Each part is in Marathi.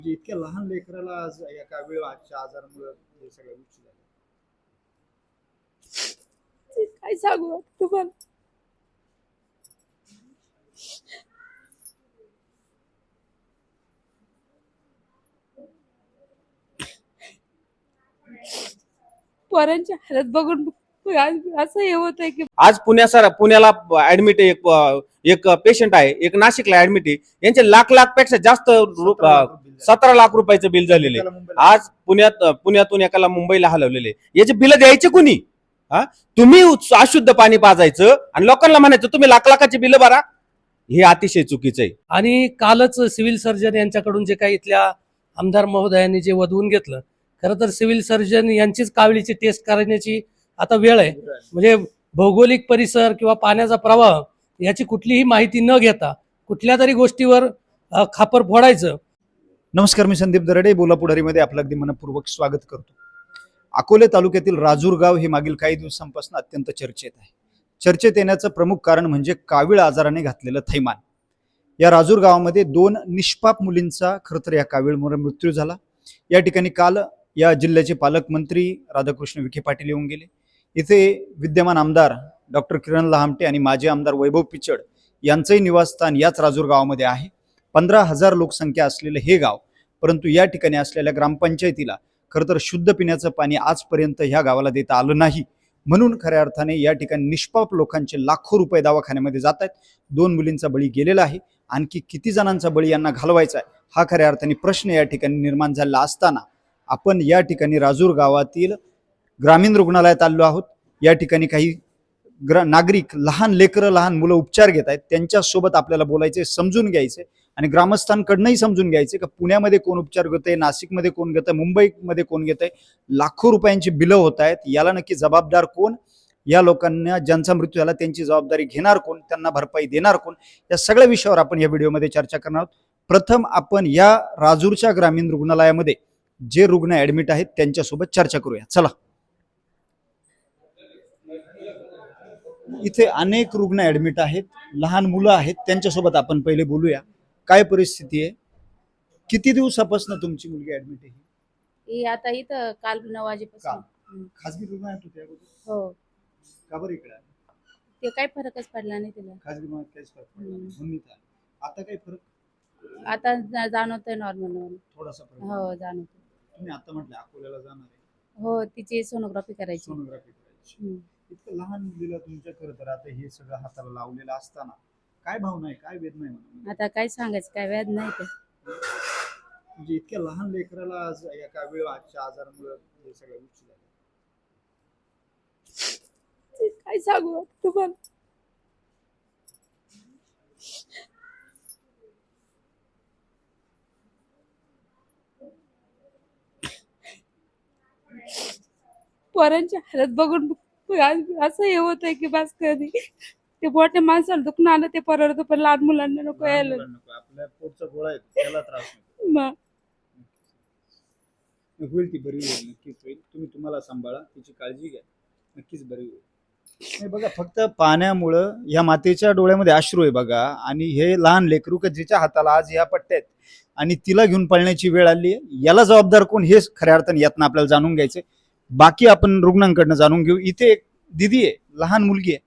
म्हणजे इतक्या लहान लेकराला आज एका वेळ आजच्या आजारामुळे हे सगळ्या गोष्टी झाल्या. काय सांगू तुम्हाला. पोरांची हालत बघून असं हे होतंय की आज पुण्याला ऍडमिट एक पेशंट आहे, एक नाशिकला ऍडमिट आहे. यांचे लाख पेक्षा जास्त 17 लाख रुपयाचं बिल झालेले आज पुण्यातून एकाला मुंबईला हलवलेले. याचे बिल द्यायचे कुणी? तुम्ही अशुद्ध पाणी पाजायचं आणि लोकांना म्हणायचं तुम्ही लाखाचे बिल भरा. हे अतिशय चुकीचं आहे. आणि कालच सिव्हिल सर्जन यांच्याकडून जे काही इथल्या आमदार महोदयांनी जे वधवून घेतलं, खरं तर सिव्हिल सर्जन यांचीच कावळीची टेस्ट करण्याची आता वेळ आहे. म्हणजे भौगोलिक परिसर किंवा पाण्याचा प्रवाह याची कुठलीही माहिती न घेता कुठल्या तरी गोष्टीवर खापर फोडायचं. नमस्कार, मी संदीप दरडे बोला पुढारीमध्ये आपलं अगदी मनपूर्वक स्वागत करतो. अकोले तालुक्यातील राजूर गाव हे मागील काही दिवसांपासून अत्यंत चर्चेत आहे. चर्चेत येण्याचं प्रमुख कारण म्हणजे कावीळ आजाराने घातलेलं थैमान. या राजूर गावामध्ये 2 निष्पाप मुलींचा खरं तर या कावीळमुळे मृत्यू झाला. या ठिकाणी काल या जिल्ह्याचे पालकमंत्री राधाकृष्ण विखे पाटील येऊन गेले. इथे विद्यमान आमदार डॉक्टर किरण लहामटे आणि माजी आमदार वैभव पिचड यांचंही निवासस्थान याच राजूर गावामध्ये आहे. 15,000 लोकसंख्या असलेलं हे गाव, परंतु या ठिकाणी असलेल्या ग्रामपंचायतीला खरं तर शुद्ध पिण्याचं पाणी आजपर्यंत ह्या गावाला देता आलं नाही. म्हणून खऱ्या अर्थाने या ठिकाणी निष्पाप लोकांचे लाखो रुपये दवाखान्यामध्ये जात आहेत. 2 मुलींचा बळी गेलेला आहे. आणखी किती जणांचा बळी यांना घालवायचा आहे हा खऱ्या अर्थाने प्रश्न या ठिकाणी निर्माण झालेला असताना आपण या ठिकाणी राजूर गावातील ग्रामीण रुग्णालयात आलो आहोत. या ठिकाणी काही नागरिक, लहान लेकरं, लहान मुलं उपचार घेत आहेत. त्यांच्यासोबत आपल्याला बोलायचे, समजून घ्यायचे आणि ग्रामस्थांकडनंही समजून घ्यायचे की पुण्यामध्ये कोण उपचार घेतंय, नाशिकमध्ये कोण घेतंय, मुंबईमध्ये कोण घेतंय. लाखो रुपयांची बिलं होत आहेत. याला नक्की जबाबदार कोण? या लोकांना ज्यांचा मृत्यू झाला त्यांची जबाबदारी घेणार कोण? त्यांना भरपाई देणार कोण? या सगळ्या विषयावर आपण या व्हिडिओमध्ये चर्चा करणार आहोत. प्रथम आपण या राजूरच्या ग्रामीण रुग्णालयामध्ये जे रुग्ण ऍडमिट आहेत त्यांच्यासोबत चर्चा करूया. चला. इथे अनेक रुग्ण ऍडमिट आहेत, लहान मुलं आहेत, त्यांच्यासोबत आपण पहिले बोलूया. काय परिस्थिती आहे? किती दिवसापासून तुमची मुलगी ऍडमिट आहे? ही आता इथं काल 9 वाजेपासून. खासगी रुग्णालयात होते अगोदर? हो. का बरं इकडे? ते काही फरकच पडला नाही तिला. खासगी रुग्णालयात काहीच फरक पडला नाही म्हणून इथं आले. आता काही फरक? आता जाणवतोय नॉर्मल. थोडासा फरक? हो, जाणवतोय. तुम्ही आता म्हटलं अकोल्याला जाणार आहे? हो, तिची सोनोग्राफी करायची. सोनोग्राफी करायची. इतकं लहान मुलीला तुमच्या खरं तर आता हे सगळं हाताला लावलेलं असताना काय भावना आहे, काय वेदना आहे म्हणून? आता काय सांगायचं, काय व्याध नाही ते. म्हणजे इतक्या लहान लेकराला आज एका वेळ आजच्या आजारामुळे हे सगळ्या गोष्टी झाल्या. काय सांगू तुम्हाला. पोरांची हालत बघून असं हे होतंय की बस कधी ते मोठ्या माणसाला दुखणं आलं ते परवडतं, पण लहान मुलांना नको यायला. आपल्या पोटचा गोळा आहे त्याला त्रास नको. मग होईल, ती बरी होईल, नक्कीच होईल. तुम्हाला सांभाळा, तिची काळजी घ्या, नक्कीच बरी होईल. नाही बघा, फक्त पाण्यामुळं या मातेच्या डोळ्यामध्ये अश्रू आहे बघा. आणि हे लहान लेकरू का जिच्या हाताला आज या पट्ट्या आहेत आणि तिला घेऊन पळण्याची वेळ आली आहे, याला जबाबदार कोण हे खऱ्या अर्थाने यातनं आपल्याला जाणून घ्यायचंय. बाकी आपण रुग्णांकडनं जाणून घेऊ. इथे एक दिदी आहे, लहान मुलगी आहे.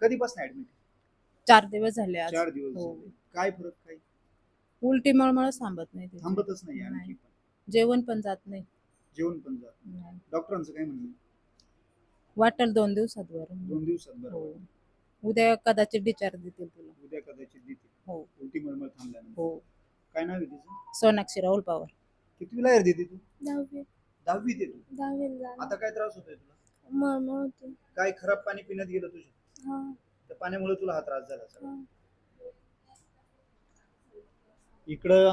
कधीपासून ऍडमिट? 4 दिवस झाले आज. 4 दिवस हो. झाले. काय फरक? काही उलटी मळमळ थांबत नाही तिची. थांबतच नाही आणखी पण. जेवण पण जात नाही. जेवण पण जात नाही. डॉक्टरांचं काय म्हणणं? वाटेल 2 दिवसात बरं. 2 दिवसात बरं. हो. उद्या कदाचित डिस्चार्ज देतील तुला. उद्या कदाचित देतील. हो. उलटी मळमळ थांबल्यानंतर. हो. काय नाव आहे तिचं? सोनाक्षी राहुल पवार. कितवीला आहे दीदी तू? 10वी. 10वीत आहे तू? 10वी आता काय त्रास होतोय तुला? मळमळ होते. काय खराब पाणी पिण्यात गेलं तुझ्या? हा. त्या पाण्यामुळे तुला हा त्रास झाला सगळा? इकडं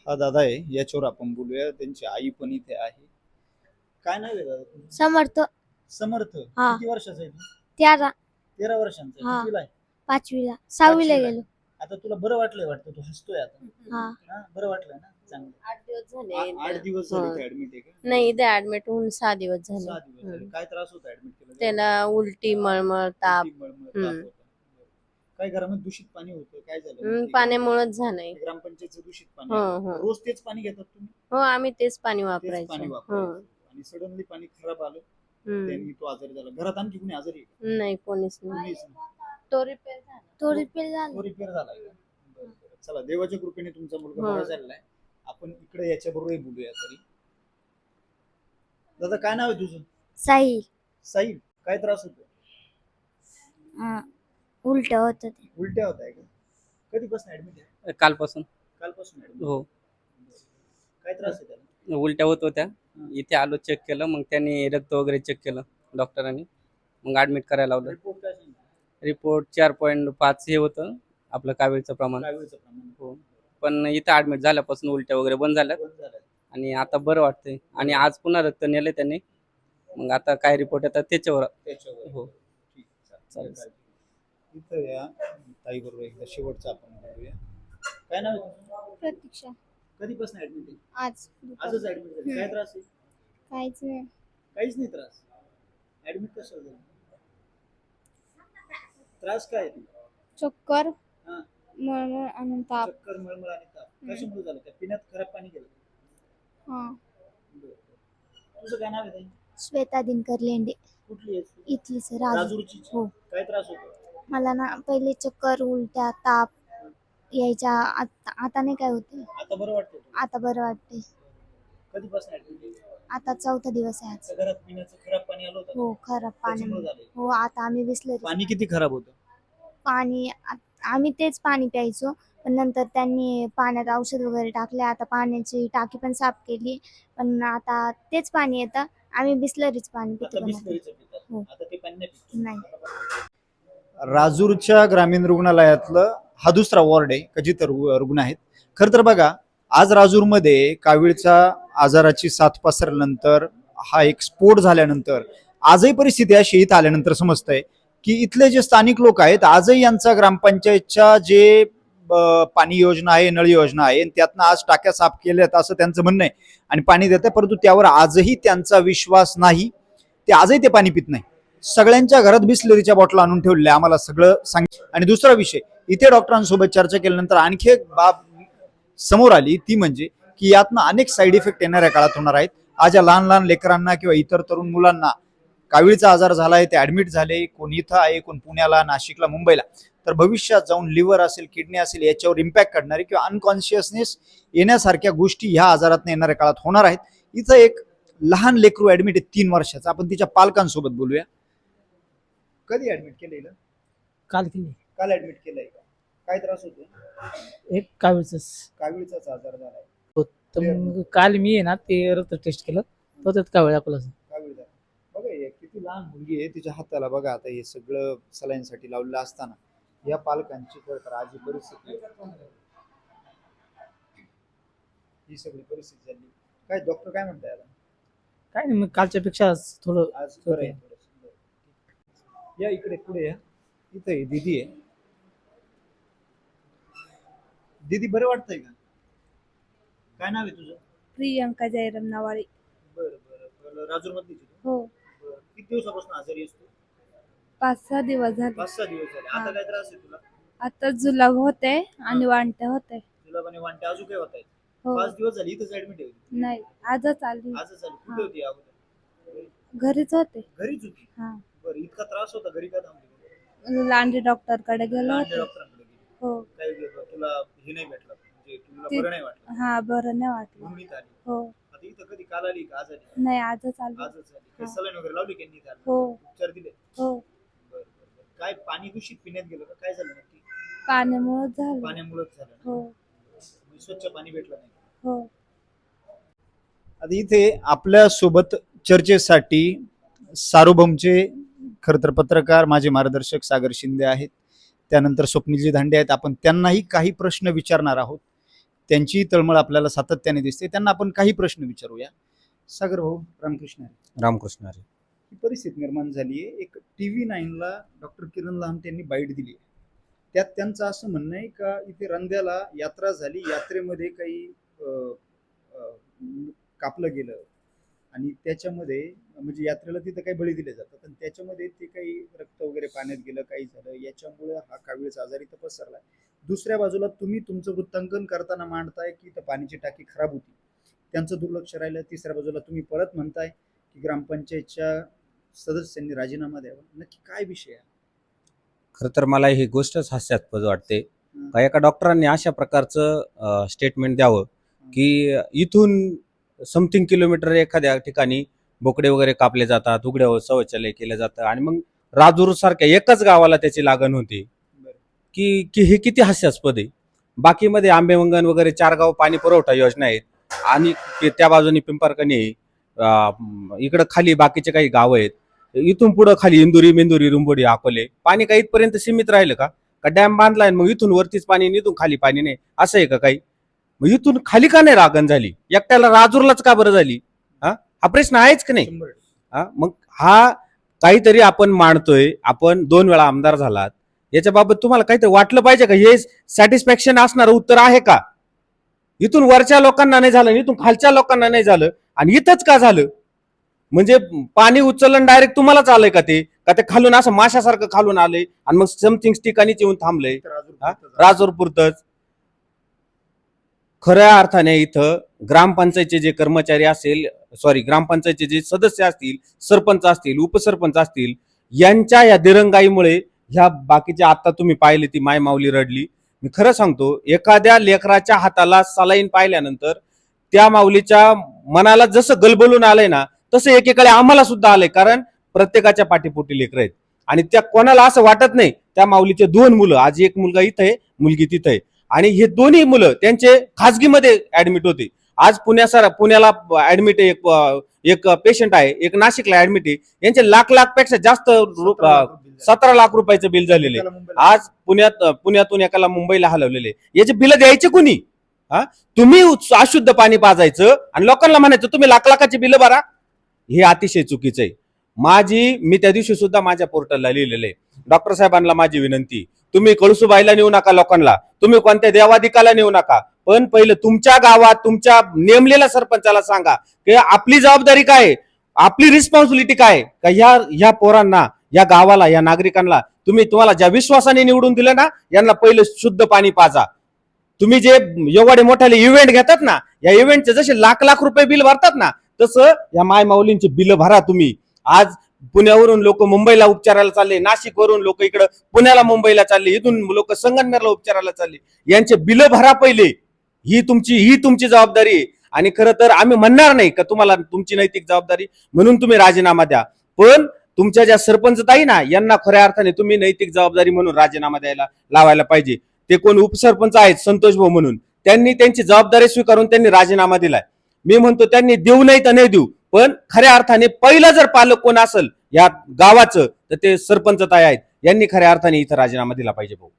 हा दादा आहे, याच्यावर आपण बोलूया. त्यांची आई पण इथे आहे. काय नाव आहे दादा तुझं? समर्थ. समर्थ. हा. किती वर्षाचा आहे तू? 13. 13 वर्षांचा आहे. हा. कितवीला आहे? 5वीला 6वीला पाचवीला. गेलो. आता तुला बरं वाटलंय वाटतं, तू हसतोय आता. हा. हा, बरं वाटलंय ना? चांगलं. 8 दिवस 8 दिवस हा. झाले ऍडमिट आहे का? नाही, इथे ऍडमिट होऊन 6 दिवस 6 झाले. दिवस झाले. काय त्रास होता ऍडमिट केलं? त्याला उलटी, मळमळ, ताप. उलटी, मळमळ, ताप हम्म. होता. काय घरामध्ये दूषित पाणी होतं, काय झालं? पाण्यामुळेच झालंय. ग्रामपंचायतचं दूषित पाणी हो आहे. हो रोज तेच पाणी घेतात तुम्ही? हो, आम्ही तेच पाणी तेच वापरायचो. पाणी हो. वापरायचं आणि सडनली पाणी खराब आलं, हम्म. त्यांनी तो आजारी झाला. घरात आणखी कुणी आजारी आहे का? नाही, कोणीच नाही. कुणीच नाही. तो रिपेअर झाला. तो रिपेअर झाला. तो रिपेअर झालाय का? बरं, बरं. चला, देवाच्या कृपेने तुमचा मुलगा हो. बरा झालेला आहे. आपण इकडे याच्या बरोबर बोलूया तरी. दादा, काय नाव आहे तुझं? साहिल. साहिल, काय त्रास होतो? उलट होत ते. उलट्या होत आहे का? कधीपासून ऍडमिट आहे? कालपासून. कालपासून ऍडमिट. हो, काय त्रास आहे त्याला? उलट्या होत होत्या. इथे आलो, चेक केलं, मग त्यांनी रक्त वगैरे चेक केलं डॉक्टरांनी, मग ऍडमिट करायला लावलं. रिपोर्ट काय सांगितलं? रिपोर्ट 4.5 हे होतं आपलं कावीळचं प्रमाण. कावीळचं प्रमाण हो, पण इथं ऍडमिट झाल्यापासून उलट्या वगैरे बंद झाल्या बंद झालंय. आणि आता बरं वाटतंय. आणि आज पुन्हा रक्त नेलं त्यांनी, मग आता काय रिपोर्ट येतात त्याच्यावर. त्याच्यावर. हो, ठीक, चालेल. चालेल. इथं या ताई बरोबर एकदा शेवटचा आपण बोलूया. काय नाव आहे तुझं? प्रतीक्षा. कधीपासून ऍडमिट आहे? आज आजच ऍडमिट झाली. काय त्रास आहे? काहीच नाही. काहीच नाही त्रास. ऍडमिट कशाला झालं? त्रास काय आहे? चक्कर, हा. मळमळ आणि ताप. चक्कर, मळमळ आणि ताप. कशामुळे झालं? काय पिण्यात खराब पाणी गेलं? हा. बरं. तुझं काय नाव आहे ताई? श्वेता दिनकर लेंडे. कुठली आहेस तू? इथली सर आज. राजूरची. हो. काय त्रास होतो? मला ना पहिले चक्कर, उलट्या, ताप यायच्या. आता नाही काय होते. आता बरं वाटतं तुला? आता बरं वाटते. कधीपासून ऍडमिट आहे? आता 4था दिवस आहे आज. त्या घरात पिण्याचं खराब पाणी आलं होतं? हो, खराब पाणी. त्याच्यामुळे झालंय. हो, आता आम्ही बिसलरी पाणी किती खराब होतं? पाणी आम्ही तेच पाणी प्यायचो, पण नंतर त्यांनी पाण्यात औषध वगैरे टाकले. आता पाण्याची टाकी पण साफ केली, पण आता तेच पाणी येतं. आम्ही बिसलरीच पाणी आता पितो. बिसलरीचं पितात. हो. आता ते पाणी नाही पित. नाही. राजूरच्या ग्रामीण रुग्णालयातलं हा दुसरा वॉर्ड आहे का जिथं रुग्ण आहेत. खरं तर बघा, आज राजूरमध्ये कावीळचा आजाराची साथ पसरल्यानंतर, हा एक स्फोट झाल्यानंतर, आजही परिस्थिती अशी इथं आल्यानंतर समजतंय की इथले जे स्थानिक लोक आहेत, आजही यांचा ग्रामपंचायतच्या जे पाणी योजना आहे, नळ योजना आहे, त्यातनं आज टाक्या साफ केल्यात असं त्यांचं म्हणणं आहे आणि पाणी देतात, परंतु त्यावर आजही त्यांचा विश्वास नाही. ते आजही ते पाणी पित नाही. सगळ्यांच्या घरात बिसलरीच्या बॉटल आणून ठेवल्या, आम्हाला सगळं सांग. आणि दुसरा विषय, इथे डॉक्टरांसोबत चर्चा केल्यानंतर आणखी एक बाब समोर आली, ती म्हणजे की यातनं अनेक साईड इफेक्ट येणाऱ्या काळात होणार आहेत. आज या लहान लहान लेकरांना किंवा इतर तरुण मुलांना कावीळचा आजार झालाय, ते ऍडमिट झाले, कोण इथं आहे, कोण पुण्याला, नाशिकला, मुंबईला, तर भविष्यात जाऊन लिव्हर असेल, किडनी असेल, याच्यावर इम्पॅक्ट करणारे किंवा अनकॉन्शियसनेस येण्यासारख्या गोष्टी ह्या आजारात येणाऱ्या काळात होणार आहेत. इथं एक लहान लेकरू ऍडमिट आहे 3 वर्षाचा. आपण तिच्या पालकांसोबत बोलूया. कधी ऍडमिट केलेलं? काल केली. काल ऍडमिट केलंय का? काय त्रास होतो? एक कावीळच कावीळचाच आजार झालाय. तर मग काल मी आहे ना ते रक्त टेस्ट केलं, तर त्यात कावीळ दाखवला. कावीळ बघा, हे किती लहान मुलगी आहे, तिच्या हाताला बघा आता हे सगळं सलाईनसाठी लावलेलं असताना या पालकांची तर आजी परिस्थिती, ही सगळी परिस्थिती झाली. काय डॉक्टर काय म्हणताय आता? काय नाही, मग कालच्या पेक्षा थोडं आज बरं आहे थोडंसं. या इकडे पुढे या. इथं आहे दीदी आहे. दीदी, बरं वाटतंय का? काय नाव आहे तुझं? प्रियंका जयराम नवाळे. बरं बरं. राजूर मधली? हो. किती दिवसापासून आजारी असतो? 5-6 दिवस झाले. 5-6 दिवस झाले. आता काय त्रास आहे तुला? आता जुलाब होते आणि वांट्या होते. तुला पण वाटते अजून काय होत आहे? हो. 5 दिवस झाले इथंच ऍडमिट आहे? नाही, आजच आली. आजच झाली. कुठे होती अगोदर? घरीच होते. घरीच होती. हा. बरं, इतका त्रास होता, घरी का थांबली? लांडे डॉक्टर कडे गेलो लांडे होते. डॉक्टरांकडे गेली. हो. काय तुला हे नाही भेटलं, म्हणजे तुला ते- बरं नाही वाटलं हा, बरं नाही वाटलं. म्हणून इथं आली. हो. आता इथं कधी काल आली का आज आली? नाही, आजच आली. आजच आली. काही हा. सलाईन वगैरे लावली की नाही? हो. उपचार दिले? हो. बरं बरं. काय पाणी दूषित पिण्यात गेलं का? काय झालं नक्की? पाण्यामुळेच झालं. पाण्यामुळेच झालं ना? हो. म्हणजे स्वच्छ पाणी भेटलं नाही. हो. आता इथे आपल्या सोबत चर्चेसाठी सार्वभौमचे खरं तर पत्रकार, माझे मार्गदर्शक सागर शिंदे आहेत. त्यानंतर स्वप्नीलजी धांडे आहेत. आपण त्यांनाही काही प्रश्न विचारणार आहोत. त्यांची तळमळ आपल्याला सातत्याने दिसते. त्यांना आपण काही प्रश्न विचारूया. सागर भाऊ, रामकृष्ण हरी. रामकृष्ण हरी. ही परिस्थिती निर्माण झाली आहे. एक TV9ला डॉक्टर किरण लहामटे यांनी बाईट दिली आहे. त्यात त्यांचं असं म्हणणं आहे का इथे रंध्याला यात्रा झाली, यात्रेमध्ये काही कापलं गेलं आणि त्याच्यामध्ये म्हणजे यात्रेला तिथं काही बळी दिले जातात आणि त्याच्यामध्ये ते काही रक्त वगैरे पाण्यात गेलं, काही झालं, याच्यामुळे हा कावीळचा आजार इथं पसरलाय. दुसऱ्या बाजूला तुम्ही तुमचं वृत्तांकन करताना मांडताय की इथं पाण्याची टाकी खराब होती, त्यांचं दुर्लक्ष राहिलं. तिसऱ्या बाजूला तुम्ही परत म्हणताय की ग्रामपंचायतच्या सदस्यांनी राजीनामा द्यावा. नक्की काय विषय आहे? खरं तर मला ही गोष्टच हास्यास्पद वाटते का एका डॉक्टरांनी अशा प्रकारचं स्टेटमेंट द्यावं की इथून समथिंग किलोमीटर एखाद्या ठिकाणी बोकडे वगैरे कापले जातात, उघड्यावर शौचालय केलं जातं आणि मग राजूर सारख्या एकच गावाला त्याची लागण होती. की की हे किती हास्यास्पद आहे. बाकीमध्ये आंबेमंगन वगैरे 4 गाव पाणी पुरवठा योजना आहेत आणि त्या बाजूनी पिंपरकणी आहे. इकडं खाली बाकीचे काही गाव आहेत. इथून पुढं खाली इंदुरी, मेंदुरी, रुंबोडी, अकोले पाणी काही इथपर्यंत सीमित राहिलं का डॅम बांधलाय मग इथून वरतीच पाणी इथून खाली पाणी नाही असं आहे का काही? मग इथून खाली का नाही लागण झाली? एकट्याला राजूरलाच का बरं झाली? हा प्रश्न आहेच की नाही? 100%. मग हा काहीतरी आपण मांडतोय. आपण 2 वेळा आमदार झालात, याच्याबाबत तुम्हाला काहीतरी वाटलं पाहिजे का? हे सॅटिस्फॅक्शन असणारं उत्तर आहे का? इथून वरच्या लोकांना नाही झालं, इथून खालच्या लोकांना नाही झालं आणि इथंच का झालं? म्हणजे पाणी उचललं डायरेक्ट तुम्हालाच आलंय का ते? का ते खालून असं माशासारखं खालून आलंय आणि मग समथिंग ठिकाणीच येऊन थांबलंय राजूर पुरतच? खऱ्या अर्थाने इथं ग्रामपंचायतचे जे कर्मचारी असेल, ग्रामपंचायतचे जे सदस्य असतील, सरपंच असतील, उपसरपंच असतील, यांच्या या दिरंगाईमुळे ह्या बाकीच्या आता तुम्ही पाहिले ती माय माऊली रडली. मी खरं सांगतो, एखाद्या लेकराच्या हाताला सलाईन पाहिल्यानंतर त्या माऊलीच्या मनाला जसं गलबलून आलंय ना तसं एकेकाळे आम्हाला सुद्धा आलंय. कारण प्रत्येकाच्या पाठीपोटी लेकरं आहेत आणि त्या कोणाला असं वाटत नाही. त्या माऊलीचे 2 मुलं, आज एक मुलगा इथं आहे, मुलगी तिथं आहे आणि हे दोन्ही मुलं त्यांचे खाजगीमध्ये ऍडमिट होते. आज पुण्याला ऍडमिट एक पेशंट आहे, एक नाशिकला ऍडमिट आहे. यांचे लाख पेक्षा जास्त 17 लाख रुपयाचं बिल झालेले. आज पुण्यातून एकाला मुंबईला हलवलेले. याचे बिल द्यायचे कुणी? तुम्ही अशुद्ध पाणी पाजायचं आणि लोकांना म्हणायचं तुम्ही लाखाचे बिल भरा. हे अतिशय चुकीचं आहे. मी त्या दिवशी सुद्धा माझ्या पोर्टलला लिहिलेलं आहे, डॉक्टर साहेबांना माझी विनंती, तुम्ही कळसुबाईला नेऊ नका लोकांना, तुम्ही कोणत्या देवादिकाला नेऊ नका, पण पहिलं तुमच्या गावात तुमच्या नेमलेल्या सरपंचाला सांगा की आपली जबाबदारी काय, आपली रिस्पॉन्सिबिलिटी काय, का ह्या पोरांना, या गावाला, या नागरिकांना तुम्हाला ज्या विश्वासाने निवडून दिलं ना, यांना पहिलं शुद्ध पाणी पाजा. तुम्ही जे एवढे मोठ्याले इव्हेंट घेतात ना, या इव्हेंटचे जसे लाख रुपये बिल भरतात ना, तसं या माय माऊलींचे बिल भरा तुम्ही. आज पुण्यावरून लोक मुंबईला उपचाराला चालले, नाशिकवरून लोक इकडं पुण्याला मुंबईला चालले, इथून लोक संगमनेरला उपचाराला चालले. यांचे बिल भरा पहिले. ही तुमची जबाबदारी आहे. आणि खरं तर आम्ही म्हणणार नाही का तुम्हाला तुमची नैतिक जबाबदारी म्हणून तुम्ही राजीनामा द्या, पण तुमच्या ज्या सरपंच ताई ना, यांना खऱ्या अर्थाने तुम्ही नैतिक जबाबदारी म्हणून राजीनामा द्यायला लावायला पाहिजे. ते कोण उपसरपंच आहेत संतोष भाऊ म्हणून, त्यांनी त्यांची जबाबदारी स्वीकारून त्यांनी राजीनामा दिलाय. मी म्हणतो त्यांनी देऊ नाही तर नाही देऊ, पण खऱ्या अर्थाने पहिलं जर पालक कोण असेल या गावाचं तर ते सरपंच ताई आहेत. यांनी खऱ्या अर्थाने इथं राजीनामा दिला पाहिजे भाऊ.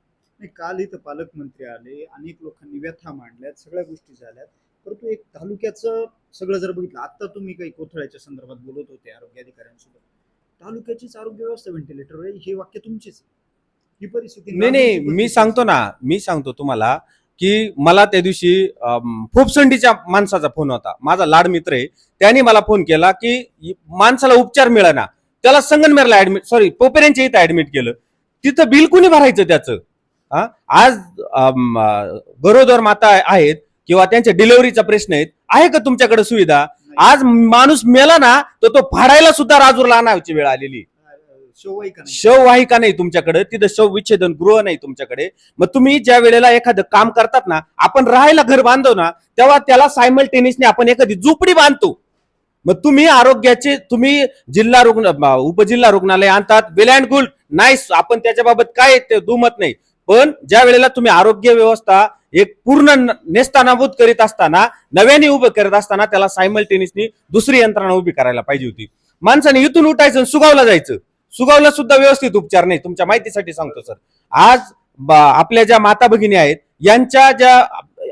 काल इथं पालकमंत्री आले, अनेक लोकांनी व्यथा मांडल्यात, सगळ्या गोष्टी झाल्यात, परंतु एक तालुक्याचं सगळं जर बघितलं, आता तुम्ही काही कोथळ्याच्या संदर्भात बोलत होते आरोग्य अधिकाऱ्यांसोबत, तालुक्याचीच आरोग्य व्यवस्था व्हेंटिलेटर हे वाक्य तुमचेच. ही परिस्थिती नाही, मी सांगतो तुम्हाला की मला त्या दिवशी फोपसंडीच्या माणसाचा फोन होता, माझा लाड मित्र आहे, त्यांनी मला फोन केला की माणसाला उपचार मिळाना, त्याला संगमनेरला पोपेऱ्यांच्या इथं ऍडमिट केलं. तिथं बिल कोणी भरायचं त्याचं? आज गरोदर माता आहेत किंवा त्यांच्या डिलिव्हरीचा प्रश्न आहे का तुमच्याकडे सुविधा? आज माणूस मेला ना तर तो फाडायला सुद्धा राजूरला आणायची वेळ आलेली. शववाहिका नाही तुमच्याकडे, तिथं शव विच्छेदन गृह नाही तुमच्याकडे. मग तुम्ही ज्या वेळेला एखादं काम करतात ना, आपण राहायला घर बांधतो ना, तेव्हा त्याला सायमल्टेनियसली आपण एखादी झोपडी बांधतो. मग तुम्ही आरोग्याचे जिल्हा उपजिल्हा रुग्णालय आणतात, वेल अँड गुड, नाईस, आपण त्याच्याबाबत काय ते दुमत नाही. पण ज्या वेळेला तुम्ही आरोग्य व्यवस्था एक पूर्ण नेस्तानाबूत करीत असताना, नव्याने उभं करत असताना, त्याला सायमल्टेनियसली दुसरी यंत्रणा उभी करायला पाहिजे होती. माणसाने इथून उठायचं सुगावला जायचं. सुगावला सुद्धा व्यवस्थित उपचार नाही. तुमच्या माहितीसाठी सांगतो सर, आज आपल्या ज्या माता भगिनी आहेत यांच्या ज्या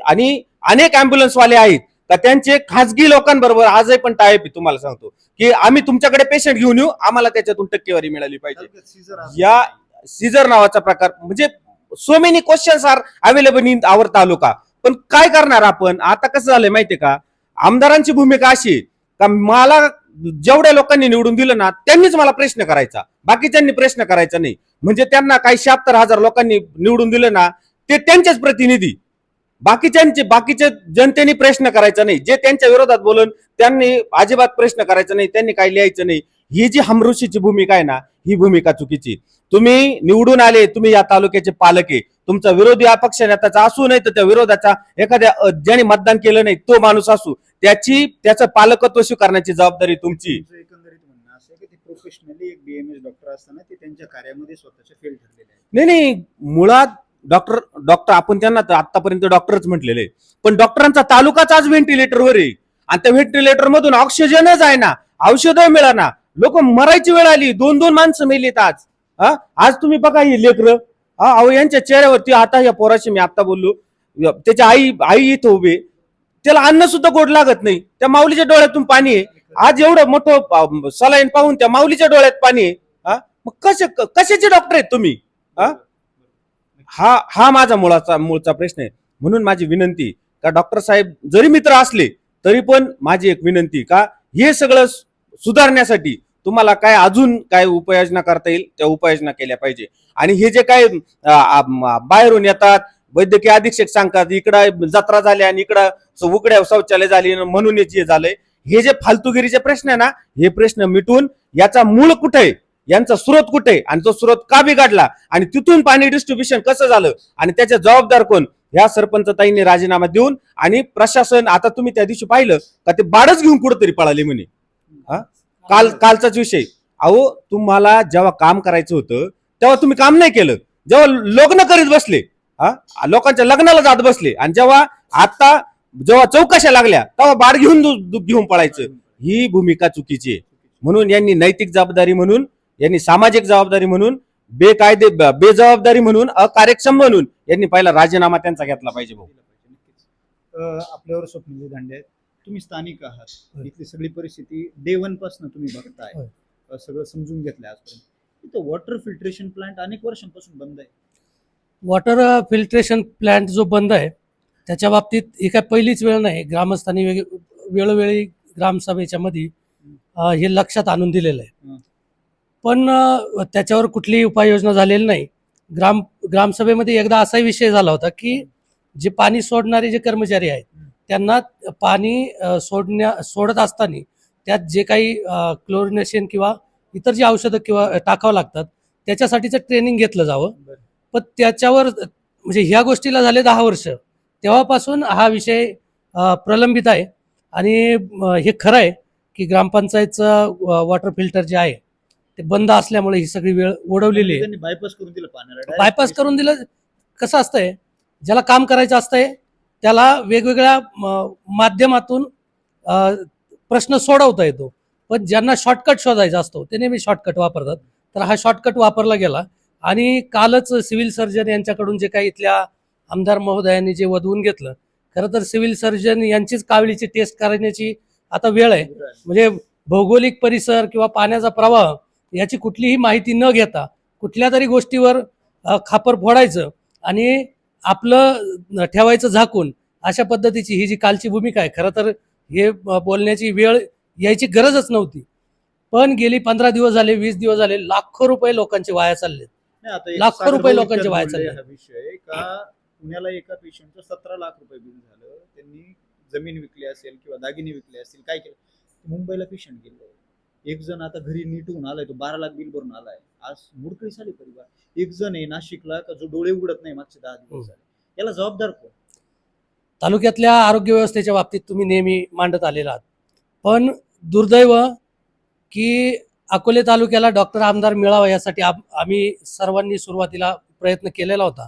आणि अनेक अँब्युलन्सवाले आहेत का त्यांचे खासगी लोकांबरोबर आजही पण टायप आहे. तुम्हाला सांगतो की आम्ही तुमच्याकडे पेशंट घेऊन येऊ, आम्हाला त्याच्यातून टक्केवारी मिळाली पाहिजे. या सीझर नावाचा प्रकार, म्हणजे so many questions are available in our taluka. पण काय करणार आपण? आता कसं झालंय माहितीये का, आमदारांची भूमिका अशी का मला जेवढ्या लोकांनी निवडून दिलं ना त्यांनीच मला प्रश्न करायचा, बाकीच्यांनी प्रश्न करायचा नाही. म्हणजे त्यांना काही 76,000 लोकांनी निवडून दिलं ना ते त्यांचेच प्रतिनिधी, बाकीचे जनतेने प्रश्न करायचा नाही. जे त्यांच्या विरोधात बोलून त्यांनी अजिबात प्रश्न करायचा नाही, त्यांनी काही लिहायचं नाही. ही जी हमऋषीची भूमिका आहे ना, ही भूमिका चुकीची. तुम्ही निवडून आले, तुम्ही या तालुक्याचे पालक आहे. तुमचा विरोधी अपक्ष नेत्याचा असू नाही तर त्या विरोधाचा एखाद्या ज्याने मतदान केलं नाही तो माणूस असू, त्याचं पालकत्व स्वीकारण्याची जबाबदारी तुमची. तुमचं एकंदरीत म्हणणं असं आहे की ते प्रोफेशनली एक BMS डॉक्टर असताना ते त्यांच्या कार्यामध्ये स्वतःचे फेल ठरलेले आहे. नाही, मुळात डॉक्टर आपण त्यांना तर आतापर्यंत डॉक्टरच म्हटलेले, पण डॉक्टरांचा तालुकाच आज व्हेंटिलेटरवर आहे आणि त्या व्हेंटिलेटर मधून ऑक्सिजनच आहे ना, औषधं मिळाना, लोक मरायची वेळ आली. 2-2 माणसं मेलीत आज. आज तुम्ही बघा ही लेकरं, अहो यांच्या चेहऱ्यावरती, आता या पोराशी मी आता बोललो, त्याच्या आई इथं उभे, त्याला अन्न सुद्धा गोड लागत नाही, त्या माऊलीच्या डोळ्यातून पाणी आहे. आज एवढं मोठं सलाईन पाहून त्या माऊलीच्या डोळ्यात पाणी आहे. मग कशाचे डॉक्टर आहेत तुम्ही? हा माझा मूळचा प्रश्न आहे. म्हणून माझी विनंती का डॉक्टर साहेब जरी मित्र असले तरी पण माझी एक विनंती का हे सगळं सुधारण्यासाठी तुम्हाला काय अजून काय उपाययोजना करता येईल त्या उपाययोजना केल्या पाहिजे. आणि हे जे काय बाहेरून येतात वैद्यकीय अधीक्षक सांगतात इकडं जत्रा झाल्या आणि इकडं उकड्या शौचालय झाली म्हणून जे झालंय, हे जे फालतूगिरीचे प्रश्न आहे ना, हे प्रश्न मिटून याचा मूळ कुठे आहे, यांचा स्रोत कुठे आणि तो स्रोत का बिघडला आणि तिथून पाणी डिस्ट्रीब्युशन कसं झालं आणि त्याचे जबाबदार कोण, या सरपंच ताईंनी राजीनामा देऊन आणि प्रशासन, आता तुम्ही त्या दिवशी पाहिलं का ते बाडच घेऊन कुठेतरी पळाले म्हणे. कालचाच विषय. अहो तुम्हाला जेव्हा काम करायचं होतं तेव्हा तुम्ही काम नाही केलं, जेव्हा लग्न करीत बसले, लोकांच्या लग्नाला जात बसले आणि जेव्हा चौकशा लागल्या तेव्हा बाड घेऊन पळायचं. ही भूमिका चुकीची आहे. म्हणून यांनी नैतिक जबाबदारी म्हणून, यांनी सामाजिक जबाबदारी म्हणून, बेजबाबदारी म्हणून, अकार्यक्षम म्हणून यांनी पहिला राजीनामा त्यांचा घेतला पाहिजे. भाऊ आपल्यावर स्वप्नील दांडे आहेत, तुम्ही स्थानिक आहात, इथली सगळी परिस्थिती डे 1 पासून तुम्ही बघताय, सगळं समजून घेतलंय आजपर्यंत. इथं वॉटर फिल्ट्रेशन प्लांट अनेक वर्षांपासून बंद आहे. वॉटर फिल्ट्रेशन प्लांट जो बंद आहे त्याच्या बाबतीत ही काय पहिलीच वेळ नाही. ग्रामस्थांनी वेळोवेळी ग्रामसभेच्या मध्ये हे लक्षात आणून दिलेलं आहे, पण त्याच्यावर कुठलीही उपाययोजना झालेली नाही. ग्रामसभेमध्ये एकदा असाही विषय झाला होता की जे पाणी सोडणारे जे कर्मचारी आहेत त्यांना पाणी सोडत असताना त्यात जे काही क्लोरिनेशन किंवा इतर जी औषधं किंवा टाकावं लागतात त्याच्यासाठीचं ट्रेनिंग घेतलं जावं. पण त्याच्यावर म्हणजे ह्या गोष्टीला झाले 10 वर्ष, तेव्हापासून हा विषय प्रलंबित आहे. आणि हे खरं आहे की ग्रामपंचायतचं वॉटर फिल्टर जे आहे ते बंद असल्यामुळे ही सगळी वेळ ओढवलेली आहे. बायपास करून दिलं पाण्याला, बायपास करून दिलं. कसं असतंय, ज्याला काम करायचं असतंय त्याला वेगवेगळ्या माध्यमातून प्रश्न सोडवता येतो, पण ज्यांना शॉर्टकट शोधायचा असतो ते नेहमी शॉर्टकट वापरतात. तर हा शॉर्टकट वापरला गेला आणि कालच सिव्हिल सर्जन यांच्याकडून जे काही इथल्या आमदार महोदयांनी जे वधवून घेतलं, खरं तर सिव्हिल सर्जन यांचीच कावळीची टेस्ट करण्याची आता वेळ आहे. म्हणजे भौगोलिक परिसर किंवा पाण्याचा प्रवाह याची कुठलीही माहिती न घेता कुठल्या तरी गोष्टीवर खापर फोडायचं आणि आपलं ठेवायचं झाकून, अशा पद्धतीची ही जी कालची भूमिका आहे. खरं तर हे बोलण्याची वेळ यायची गरजच नव्हती, पण गेली 15 दिवस झाले, 20 दिवस झाले, लाखो रुपये लोकांचे वाया चाललेत. लाखो रुपये लोकांचे वाया चालले. हा विषय का पुण्याला एका पेशंटचं 17 लाख रुपये बिल झालं, त्यांनी जमीन विकली असेल किंवा दागिने विकले असतील, काय केलं. मुंबईला पेशंट गेलं, एक जण आता घरी नीट होऊन आलाय, तो 12 लाख बिल भरून आलाय. आज मुडकळीस आली परिवार. एक जण आहे नाशिकला का जो डोळे उघडत नाही मागचे 10 दिवस झाले. याला जबाबदार कोण? तालुक्यातल्या आरोग्य व्यवस्थेच्या बाबतीत तुम्ही नेहमी मांडत आलेला आहात, पण दुर्दैव की अकोले तालुक्याला डॉक्टर आमदार मिळावा यासाठी आम्ही सर्वांनी सुरुवातीला प्रयत्न केलेला होता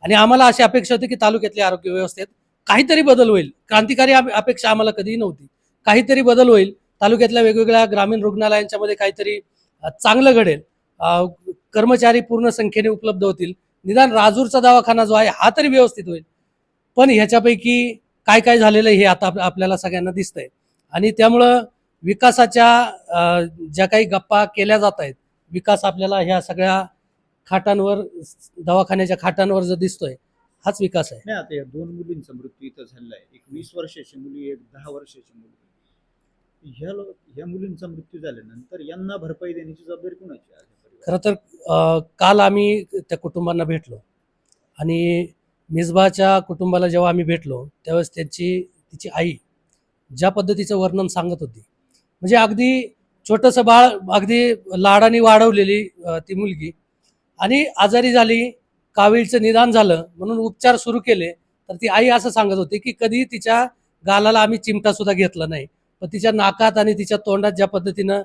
आणि आम्हाला अशी अपेक्षा होती की तालुक्यातल्या आरोग्य व्यवस्थेत काहीतरी बदल होईल. क्रांतिकारी अपेक्षा आम्हाला कधीही नव्हती. काहीतरी बदल होईल, तालुक्यातल्या वेगवेगळ्या ग्रामीण रुग्णालयांच्या मध्ये काहीतरी चांगलं घडेल, कर्मचारी पूर्ण संख्येने उपलब्ध होतील, निदान राजूरचा दवाखाना जो आहे हा तरी व्यवस्थित होईल. पण ह्याच्यापैकी काय काय झालेलं हे आता आपल्याला सगळ्यांना दिसतंय. आणि त्यामुळं विकासाच्या ज्या काही गप्पा केल्या जात आहेत, विकास आपल्याला ह्या सगळ्या खाटांवर, दवाखान्याच्या खाटांवर जो दिसतोय हाच विकास आहे. नाही, आता या 2 मुलींचा मृत्यू इथं झालेला आहे. एक 20 वर्षाची मुली, एक 10 वर्षाची मुलगी. ह्या मुलींचा मृत्यू झाल्यानंतर यांना भरपाई देण्याची जबाबदारी कोणाची आहे? खरं तर काल आम्ही त्या कुटुंबांना भेटलो आणि मिसबाच्या कुटुंबाला जेव्हा आम्ही भेटलो त्यावेळेस तिची आई ज्या पद्धतीचं वर्णन सांगत होती, म्हणजे अगदी छोटंसं बाळ, अगदी लाडाने वाढवलेली ती मुलगी, आणि आजारी झाली, कावीळचं निदान झालं म्हणून उपचार सुरू केले, तर ती आई असं सांगत होती की कधी तिच्या गालाला आम्ही चिमटा सुद्धा घेतला नाही, पण तिच्या नाकात आणि तिच्या तोंडात ज्या पद्धतीनं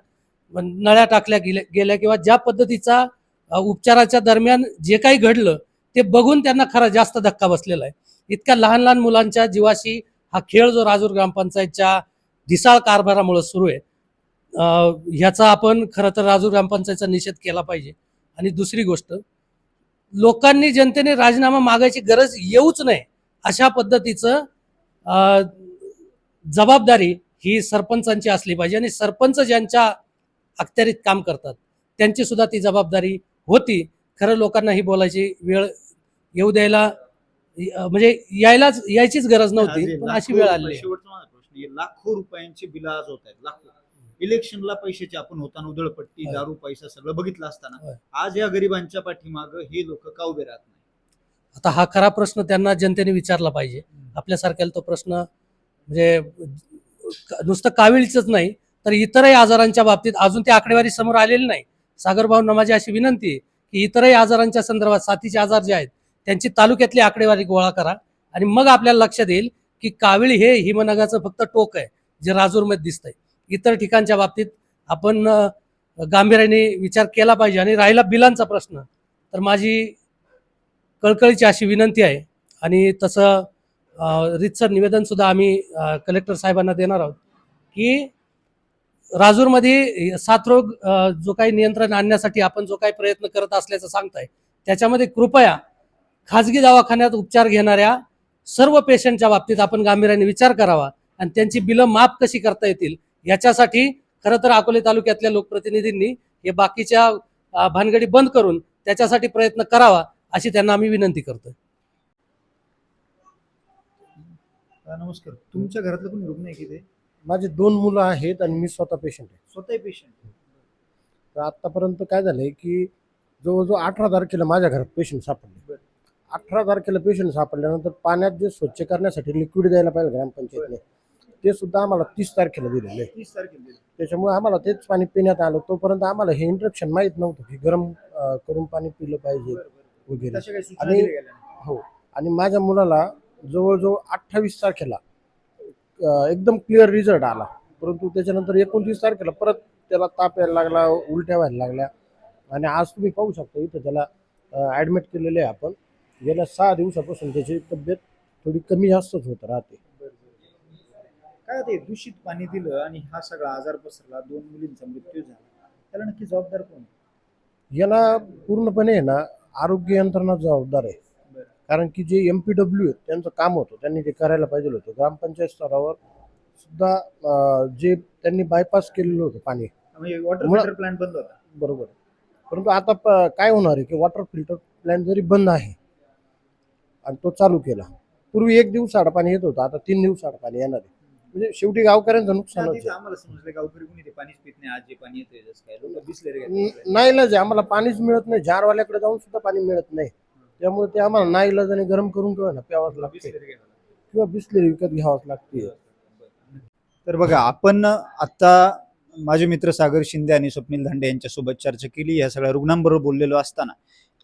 नळ्या टाकल्या गेल्या किंवा ज्या पद्धतीचा उपचाराच्या दरम्यान जे काही घडलं ते बघून त्यांना खरा जास्त धक्का बसलेला आहे. इतक्या लहान लहान मुलांच्या जीवाशी हा खेळ जो राजूर ग्रामपंचायतच्या ढिसाळ कारभारामुळे सुरू आहे, ह्याचा आपण खरं तर राजूर ग्रामपंचायतचा निषेध केला पाहिजे. आणि दुसरी गोष्ट, लोकांनी, जनतेने राजीनामा मागायची गरज येऊच नये अशा पद्धतीचं जबाबदारी ही सरपंचांची असली पाहिजे, आणि सरपंच ज्यांच्या अखत्यारीत काम करतात त्यांची सुद्धा ती जबाबदारी होती. खरं लोकांना ही बोलायची वेळ येऊ द्यायला, म्हणजे यायचीच गरज नव्हती, पण अशी वेळ आली. शेवटचा माझा प्रश्न आहे, लाखो रुपयांची बिलं आज होत आहेत, लाखो. इलेक्शनला पैशाची आपण होताना उधळपट्टी, होय. दारू, पैसा सगळं बघितलं असताना होय. आज या गरिबांच्या पाठीमाग हे लोक का उभे राहत नाही? आता हा खरा प्रश्न त्यांना जनतेने विचारला पाहिजे. आपल्यासारख्याला तो प्रश्न म्हणजे नुसतं काविळीचंच नाही तर इतरही आजारांच्या बाबतीत अजून ती आकडेवारी समोर आलेली नाही. सागर भाऊंना माझी अशी विनंती आहे की इतरही आजारांच्या संदर्भात, साथीचे आजार जे आहेत त्यांची तालुक्यातली आकडेवारी गोळा करा, आणि मग आपल्याला लक्षात येईल की काविळ हे हिमनगाचं फक्त टोक आहे जे राजूरमध्ये दिसतंय. इतर ठिकाणच्या बाबतीत आपण गांभीर्याने विचार केला पाहिजे. आणि राहिला बिलांचा प्रश्न, तर माझी कळकळीची अशी विनंती आहे, आणि तसं रीतसर निवेदन सुद्धा आम्ही कलेक्टर साहेबांना देणार आहोत की राजूरमध्ये साथरोग जो काही नियंत्रण आणण्यासाठी आपण जो काही प्रयत्न करत असल्याचं सांगताय, त्याच्यामध्ये कृपया खाजगी दवाखान्यात उपचार घेणाऱ्या सर्व पेशंटच्या बाबतीत आपण गांभीर्याने विचार करावा, आणि त्यांची बिलं माफ कशी करता येतील याच्यासाठी खरं तर अकोले तालुक्यातल्या लोकप्रतिनिधींनी हे बाकीच्या भानगडी बंद करून त्याच्यासाठी प्रयत्न करावा, अशी त्यांना आम्ही विनंती करतोय. नमस्कार, तुमच्या घरातलं कोणी रुग्ण आहे की ते? माझे 2 मुलं आहेत आणि मी स्वतः पेशंट आहे. स्वतः पेशंट? तर आतापर्यंत काय झालंय की जवळजवळ 18 तारखेला माझ्या घरात पेशंट सापडले. 18 तारखेला पेशंट सापडल्यानंतर पाण्यात जे स्वच्छ करण्यासाठी लिक्विड द्यायला पाहिजे ग्रामपंचायतने, ते सुद्धा आम्हाला 30 तारखेला दिलेलं आहे. 30 तारखेला दिलं. त्याच्यामुळे आम्हाला तेच पाणी पिण्यात आलं. तोपर्यंत आम्हाला हे इंस्ट्रक्शन माहीत नव्हतं की गरम करून पाणी पिलं पाहिजे वगैरे. तशा काही सूचना आणि दिल्या गेल्या नाही? हो, आणि माझ्या मुलाला जवळजवळ 28 तारखेला एकदम क्लिअर रिझल्ट आला, परंतु त्याच्यानंतर 29 तारखेला परत त्याला ताप यायला लागला, उलट्या व्हायला लागल्या, आणि आज तुम्ही पाहू शकता इथं त्याला ॲडमिट केलेले आहे आपण. गेल्या 6 दिवसापासून त्याची तब्येत थोडी कमी जास्तच होत राहते. काय ते दूषित पाणी दिलं आणि हा सगळा आजार पसरला, 2 मुलींचा मृत्यू झाला, त्याला नक्की जबाबदार कोण? याला पूर्णपणे आहे ना आरोग्य यंत्रणा जबाबदार आहे. कारण की जे MPW आहेत त्यांचं काम होतं, त्यांनी ते करायला पाहिजे होतं. ग्रामपंचायत स्तरावर सुद्धा जे त्यांनी बायपास केलेलं होतं पाणी, म्हणजे वॉटर फिल्टर प्लांट बंद होता. बरोबर. परंतु आता काय होणार आहे की वॉटर फिल्टर प्लांट जरी बंद आहे आणि तो चालू केला, पूर्वी 1 दिवसाआड पाणी येत होतं, आता 3 दिवसाआड पाणी येणार आहे. म्हणजे शेवटी गावकऱ्यांचं नुकसान तिथं आम्हाला समजलं गावकरी कोणी ते पाणीच पित नाही, आज जे पाणी येतंय जसं काय लोक बिसलेरी नाईलाज आहे. आम्हाला पाणीच मिळत नाही, जारवाल्याकडे जाऊन सुद्धा पाणी मिळत नाही. त्यामुळे ते आम्हाला नाईलाजाने गरम करून किंवा प्यावंच लागते किंवा बिसलेरी विकत घ्यावंच लागते. तर बघा, आपण आता माझे मित्र सागर शिंदे आणि स्वप्नील धांडे यांच्यासोबत चर्चा केली, या सगळ्या रुग्णांबरोबर बोललेलो असताना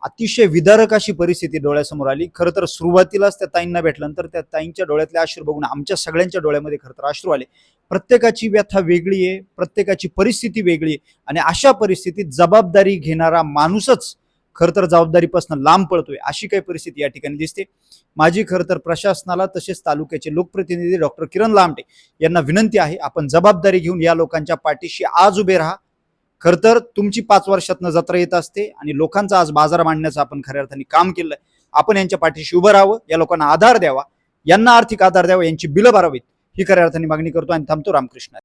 अतिशय विदारक अशी परिस्थिती डोळ्यासमोर आली. खरं तर सुरुवातीलाच त्या ताईंना भेटल्यानंतर त्या ताईंच्या डोळ्यातले अश्रू बघून आमच्या सगळ्यांच्या डोळ्यामध्ये खरं तर अश्रू आले. प्रत्येकाची व्यथा वेगळी आहे, प्रत्येकाची परिस्थिती वेगळी आहे, आणि अशा परिस्थितीत जबाबदारी घेणारा माणूसच खरं तर जबाबदारीपासून लांब पळतोय, अशी काही परिस्थिती या ठिकाणी दिसते. माझी खरं तर प्रशासनाला तसेच तालुक्याचे लोकप्रतिनिधी डॉक्टर किरण लामटे यांना विनंती आहे, आपण जबाबदारी घेऊन या लोकांच्या पाठीशी आज उभे राहा. खरं तर तुमची 5 वर्षातनं जत्रा येत असते आणि लोकांचा आज बाजार मांडण्याचं आपण खऱ्या अर्थाने काम केलंय. आपण यांच्या पाठीशी उभं राहावं, या लोकांना आधार द्यावा, यांना आर्थिक आधार द्यावा, यांची बिलं भरावीत, ही खऱ्या अर्थाने मागणी करतो आणि थांबतो. रामकृष्ण.